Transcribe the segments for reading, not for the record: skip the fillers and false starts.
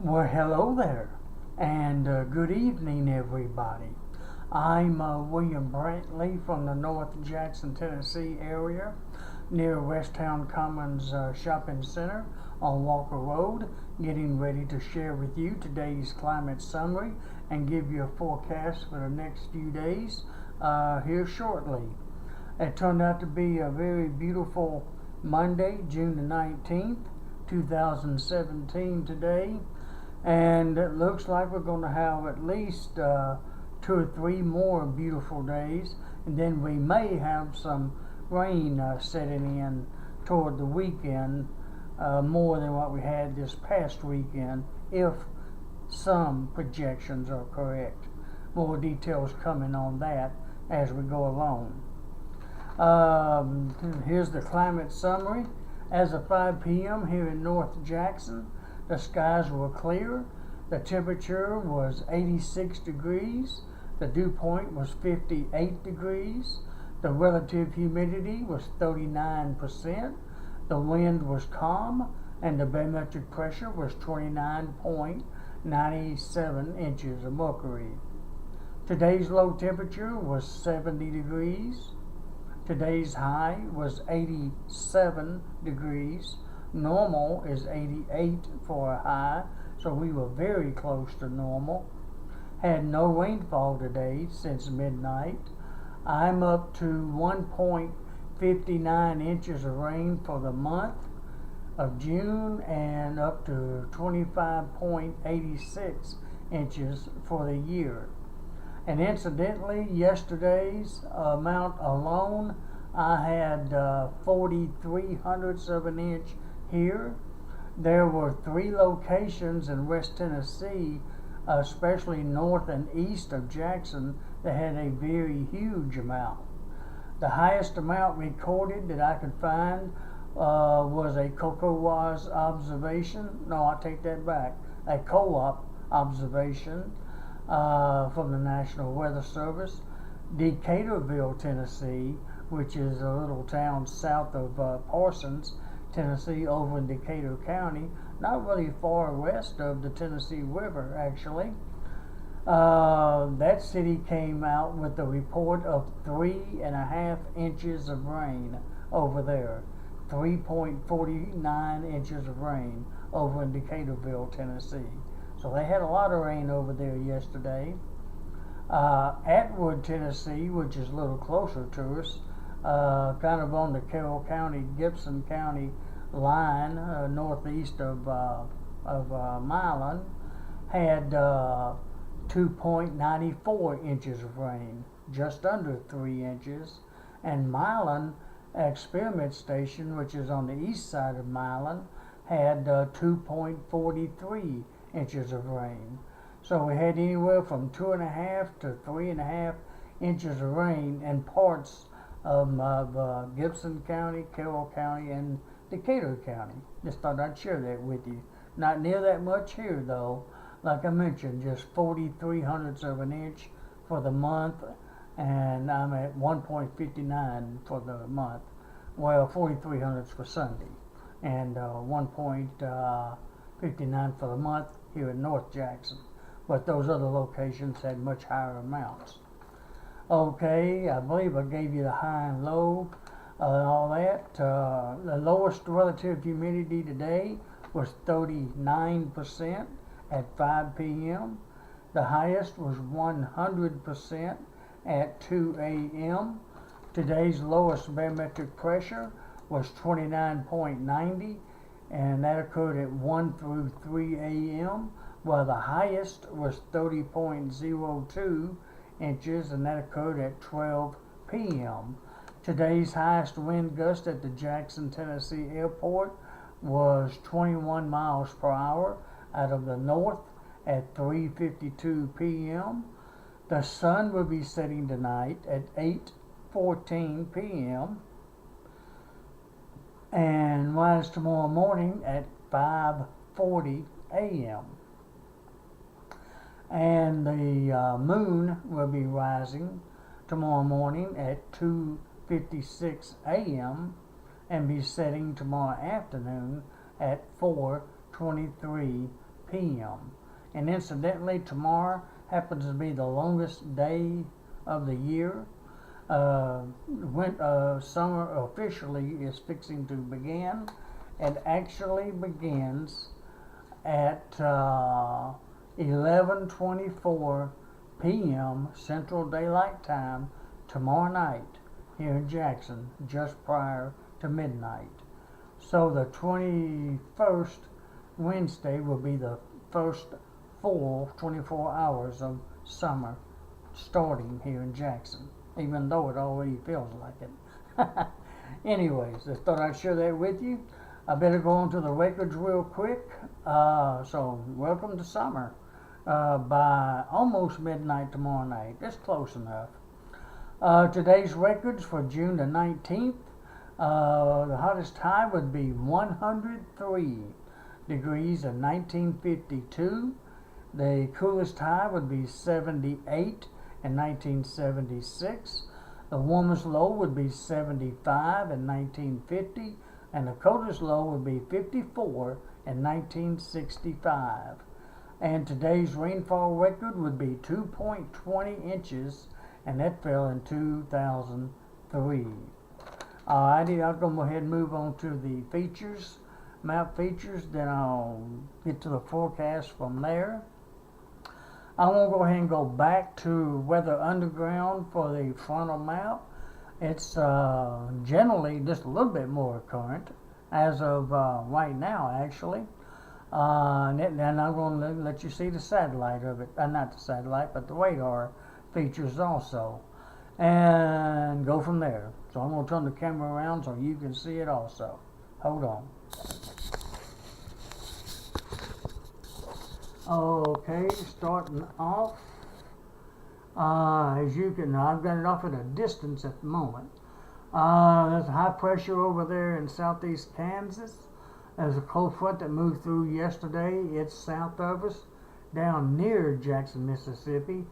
Well, hello there, and good evening, everybody. I'm William Brantley from the North Jackson, Tennessee area near Westtown Commons Shopping Center on Walker Road, getting ready to share with you today's climate summary and give you a forecast for the next few days here shortly. It turned out to be a very beautiful Monday, June the 19th, 2017 today. And it looks like we're going to have at least 2 or 3 more beautiful days, and then we may have some rain setting in toward the weekend, more than what we had this past weekend, if some projections are correct. More details coming on that as we go along. Here's the climate summary. As of 5 p.m. here in North Jackson, the skies were clear. The temperature was 86 degrees. The dew point was 58 degrees. The relative humidity was 39%. The wind was calm, and the barometric pressure was 29.97 inches of mercury. Today's low temperature was 70 degrees. Today's high was 87 degrees. Normal is 88 for a high, so we were very close to normal. Had no rainfall today since midnight. I'm up to 1.59 inches of rain for the month of June and up to 25.86 inches for the year. And incidentally, yesterday's amount alone, I had 43/100 of an inch here. There were 3 locations in West Tennessee, especially north and east of Jackson, that had a very huge amount. The highest amount recorded that I could find was a CoCoWa's observation. No, I take that back. A co-op observation from the National Weather Service. Decaturville, Tennessee, which is a little town south of Parsons, Tennessee, over in Decatur County, not really far west of the Tennessee River, actually. That city came out with a report of 3.5 inches of rain over there. 3.49 inches of rain over in Decaturville, Tennessee. So they had a lot of rain over there yesterday. Atwood, Tennessee, which is a little closer to us, kind of on the Carroll County, Gibson County line, northeast of Milan, had 2.94 inches of rain, just under 3 inches. And Milan Experiment Station, which is on the east side of Milan, had 2.43 inches of rain. So we had anywhere from 2.5 to 3.5 inches of rain in parts of Gibson County, Carroll County, and Decatur County. Just thought I'd share that with you. Not near that much here, though. Like I mentioned, just 43/100 of an inch for the month, and I'm at 1.59 for the month. Well, 43/100 for Sunday, and 1.59 for the month here in North Jackson. But those other locations had much higher amounts. Okay, I believe I gave you the high and low and all that. The lowest relative humidity today was 39% at 5 p.m. The highest was 100% at 2 a.m. Today's lowest barometric pressure was 29.90, and that occurred at 1 through 3 a.m., while the highest was 30.02 inches, and that occurred at 12 p.m. Today's highest wind gust at the Jackson, Tennessee airport was 21 miles per hour out of the north at 3:52 p.m. The sun will be setting tonight at 8:14 p.m. and rise tomorrow morning at 5:40 a.m. And the moon will be rising tomorrow morning at 2:56 a.m. and be setting tomorrow afternoon at 4:23 p.m. And incidentally, tomorrow happens to be the longest day of the year. Summer officially is fixing to begin. It actually begins at 11:24 p.m. Central Daylight Time tomorrow night here in Jackson, just prior to midnight. So the 21st Wednesday will be the first full 24 hours of summer starting here in Jackson, even though it already feels like it. Anyways, I thought I'd share that with you. I better go on to the records real quick. So welcome to summer. By almost midnight tomorrow night. It's close enough. Today's records for June the 19th. The hottest high would be 103 degrees in 1952. The coolest high would be 78 in 1976. The warmest low would be 75 in 1950. And the coldest low would be 54 in 1965. And today's rainfall record would be 2.20 inches, and that fell in 2003. Alrighty, I'll go ahead and move on to the features, map features, then I'll get to the forecast from there. I want to go ahead and go back to Weather Underground for the frontal map. It's generally just a little bit more current as of right now, actually. And I'm going to let you see the satellite of it. Not the satellite, but the radar features also. And go from there. So I'm going to turn the camera around so you can see it also. Hold on. Okay, starting off. As you can, I've got it off at a distance at the moment. There's a high pressure over there in southeast Kansas. There's a cold front that moved through yesterday. It's south of us, down near Jackson, Mississippi,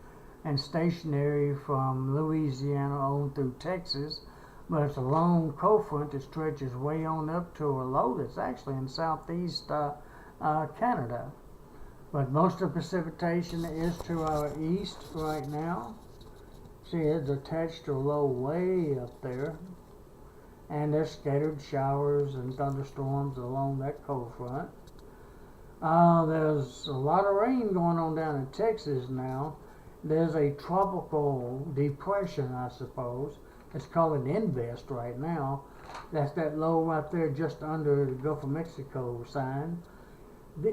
and stationary from Louisiana on through Texas. But it's a long cold front that stretches way on up to a low that's actually in southeast Canada. But most of the precipitation is to our east right now. See, it's attached to a low way up there. And there's scattered showers and thunderstorms along that cold front. There's a lot of rain going on down in Texas now. There's a tropical depression, I suppose. It's called an invest right now. That's that low right there just under the Gulf of Mexico sign.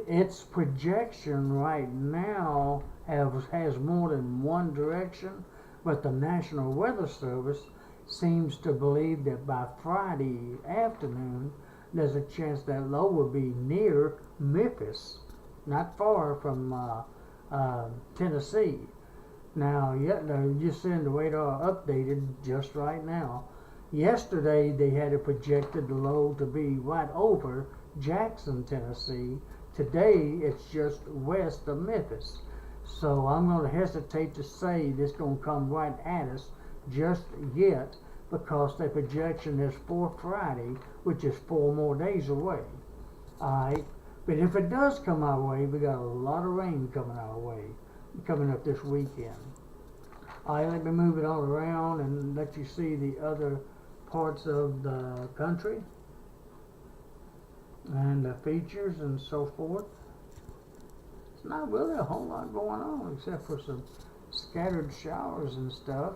Its projection right now has more than one direction, but the National Weather Service seems to believe that by Friday afternoon, there's a chance that low will be near Memphis, not far from Tennessee. Now, they're just seeing the radar updated just right now. Yesterday, they had it projected the low to be right over Jackson, Tennessee. Today, it's just west of Memphis. So I'm going to hesitate to say this is going to come right at us just yet, because the projection is for Friday, which is 4 more days away. Alright, but if it does come our way, we got a lot of rain coming our way, coming up this weekend. Alright, let me move it all around and let you see the other parts of the country and the features and so forth. It's not really a whole lot going on except for some scattered showers and stuff.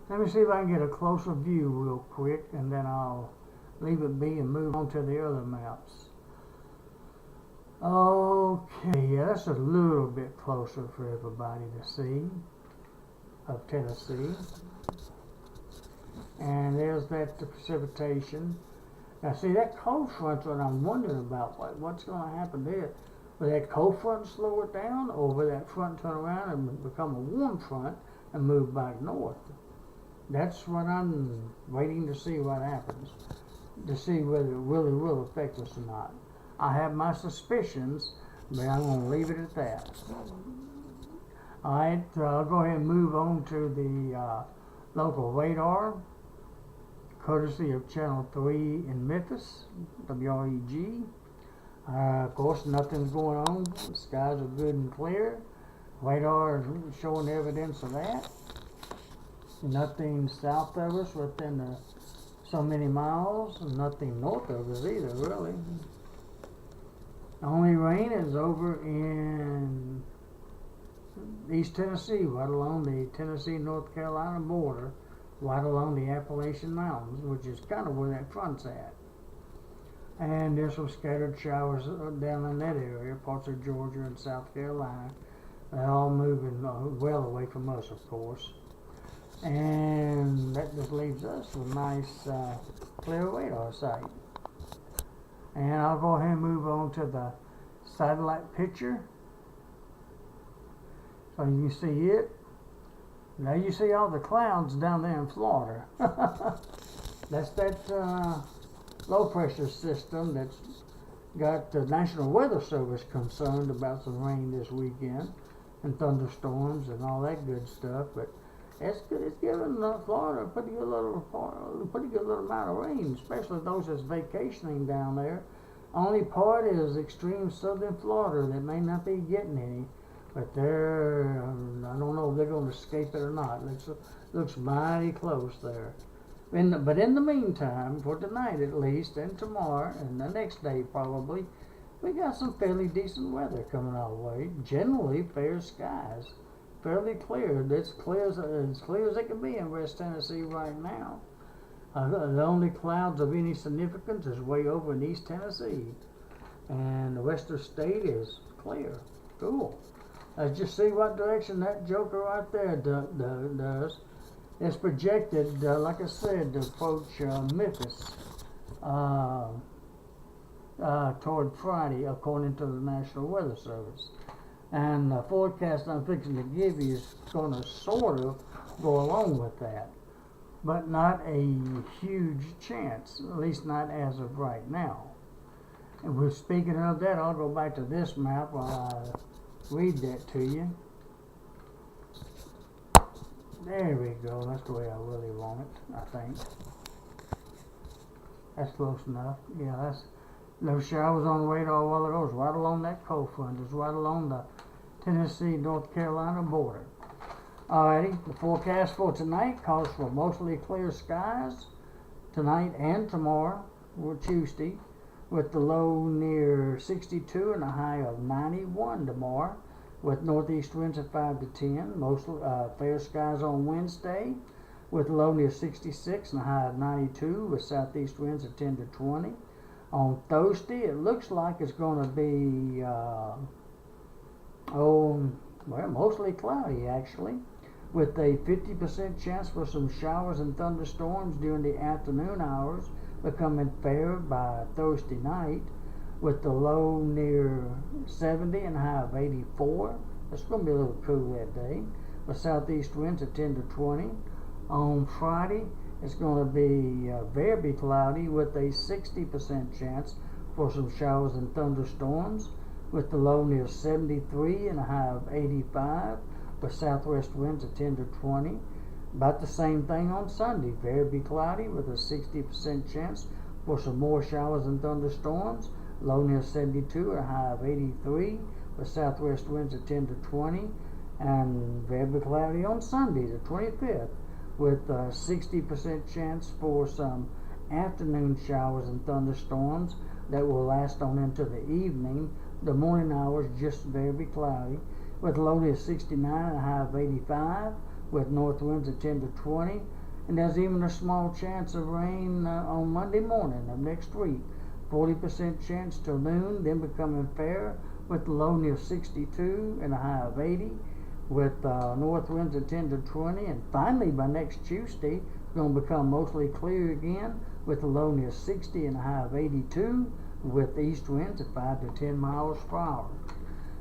Let me see if I can get a closer view real quick, and then I'll leave it be and move on to the other maps. Okay, yeah, that's a little bit closer for everybody to see of Tennessee. And there's that the precipitation. Now see, that cold front's what I'm wondering about. What's going to happen there? Will that cold front slow it down, or will that front turn around and become a warm front and move back north? That's what I'm waiting to see what happens, to see whether it really will affect us or not. I have my suspicions, but I'm going to leave it at that. Alright, I'll go ahead and move on to the local radar, courtesy of Channel 3 in Memphis, WREG. Of course, nothing's going on. The skies are good and clear. Radar is showing evidence of that. Nothing south of us within so many miles, and nothing north of us either, really. The only rain is over in East Tennessee, right along the Tennessee-North Carolina border, right along the Appalachian Mountains, which is kind of where that front's at. And there's some scattered showers down in that area, parts of Georgia and South Carolina. They're all moving well away from us, of course. And that just leaves us with a nice clear radar site. And I'll go ahead and move on to the satellite picture. So you can see it. Now you see all the clouds down there in Florida. That's that low pressure system that's got the National Weather Service concerned about some rain this weekend and thunderstorms and all that good stuff. But it's giving Florida a pretty good little amount of rain, especially those that's vacationing down there. Only part is extreme southern Florida that may not be getting any, but they're I don't know if they're going to escape it or not. Looks mighty close there. But in the meantime, for tonight at least, and tomorrow, and the next day probably, we got some fairly decent weather coming our way. Generally fair skies, fairly clear. It's clear as it can be in West Tennessee right now. The only clouds of any significance is way over in East Tennessee, and the western state is clear. Cool. Let's just see what direction that joker right there does. It's projected, like I said, to approach Memphis toward Friday, according to the National Weather Service. And the forecast I'm fixing to give you is going to sort of go along with that, but not a huge chance, at least not as of right now. And we're speaking of that, I'll go back to this map while I read that to you. There we go. That's the way I really want it, I think. That's close enough. Yeah, that's those showers on the radar while it goes right along that cold front. It's right along the Tennessee-North Carolina border. Alrighty, the forecast for tonight calls for mostly clear skies tonight and tomorrow, or Tuesday, with the low near 62 and a high of 91 tomorrow, with northeast winds at 5 to 10. Mostly fair skies on Wednesday, with a low near 66 and a high of 92, with southeast winds at 10 to 20. On Thursday, it looks like it's going to be mostly cloudy actually, with a 50% chance for some showers and thunderstorms during the afternoon hours, becoming fair by Thursday night, with the low near 70 and a high of 84. It's going to be a little cool that day, with southeast winds at 10 to 20. On Friday, it's going to be very cloudy with a 60% chance for some showers and thunderstorms, with the low near 73 and a high of 85, with southwest winds at 10 to 20. About the same thing on Sunday, very cloudy with a 60% chance for some more showers and thunderstorms, low near 72 and a high of 83, with southwest winds at 10 to 20, and very cloudy on Sunday, the 25th, with a 60% chance for some afternoon showers and thunderstorms that will last on into the evening. The morning hours just very cloudy, with low near 69 and a high of 85, with north winds at 10 to 20. And there's even a small chance of rain on Monday morning of next week. 40% chance till noon, then becoming fair, with the low near 62 and a high of 80, with north winds at 10 to 20. And finally, by next Tuesday, it's going to become mostly clear again, with the low near 60 and a high of 82, with east winds at 5 to 10 miles per hour.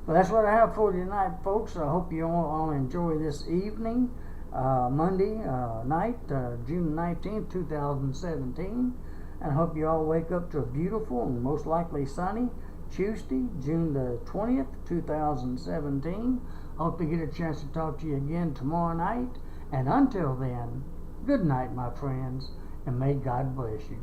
Well, that's what I have for you tonight, folks. I hope you all enjoy this evening, Monday night, June 19th, 2017. And I hope you all wake up to a beautiful and most likely sunny Tuesday, June the 20th, 2017. I hope to get a chance to talk to you again tomorrow night. And until then, good night, my friends, and may God bless you.